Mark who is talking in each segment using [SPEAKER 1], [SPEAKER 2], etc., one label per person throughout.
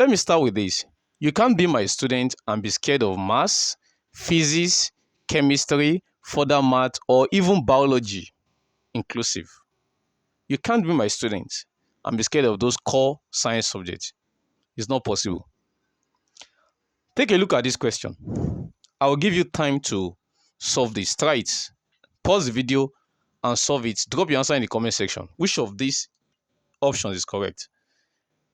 [SPEAKER 1] let me start with this. You can't be my student and be scared of maths, physics, chemistry, further math, or even biology inclusive. You can't be my student and be scared of those core science subjects. It's not possible. Take a look at this question. I will give you time to solve this. Try it. Pause the video and solve it. Drop your answer in the comment section. Which of these options is correct?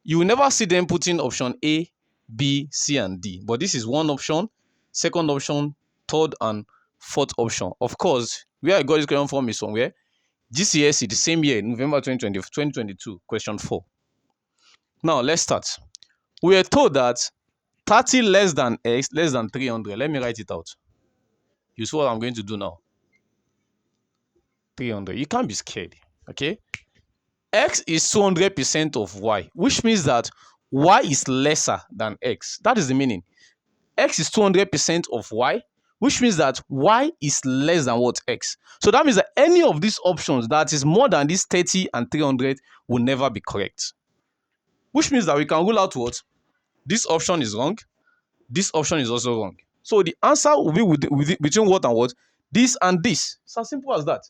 [SPEAKER 1] You will never see them putting option A, B, C, and D. But this is one option, second option, third, and fourth option. Of course, where I got this question from is somewhere. GCSE, the same year, November 2022, question 4. Now, let's start. We are told that 30 less than x less than 300. Let me write it out. You see what I'm going to do now. 300. You can't be scared. Okay? X is 200% of y, which means that y is lesser than x. That is the meaning. X is 200% of y, which means that y is less than what? X. So that means that any of these options that is more than this 30 and 300 will never be correct. Which means that we can rule out what? This option is wrong. This option is also wrong. So the answer will be between what and what? This and this. It's as simple as that.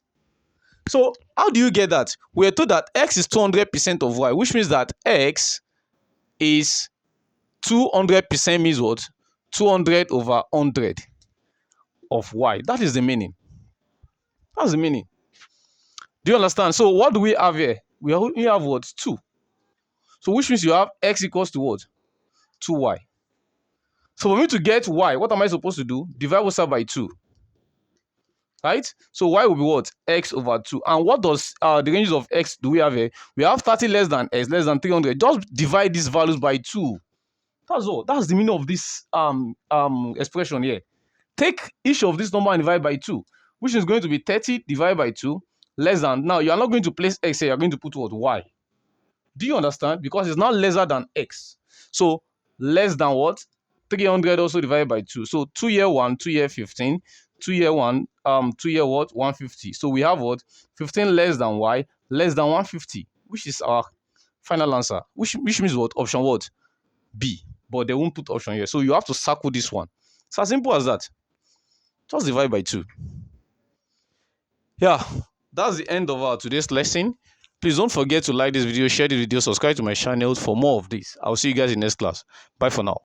[SPEAKER 1] So how do you get that? We are told that x is 200% of y, which means that x is 200% means what? 200 over 100 of y. That is the meaning. That's the meaning. Do you understand? So what do we have here? We have what? 2. So which means you have x equals to what? 2y. So for me to get y, what am I supposed to do? Divide what's up by 2. Right? So y will be what? X over 2. And what does the ranges of x do we have here? We have 30 less than x less than 300. Just divide these values by 2. That's all. That's the meaning of this expression here. Take each of this number and divide by 2, which is going to be 30 divided by 2 less than. Now you are not going to place x here. You are going to put what? Y. Do you understand? Because it's not lesser than x. So less than what? 300 also divided by 2. So 2 year 1, 2 year 15. 2 year 1, 2 year what? 150. So we have what? 15 less than y, less than 150, which is our final answer. Which means what? Option what? B. But they won't put option here. So you have to circle this one. It's as simple as that. Just divide by 2. Yeah, that's the end of our today's lesson. Please don't forget to like this video, share the video, subscribe to my channel for more of this. I'll see you guys in next class. Bye for now.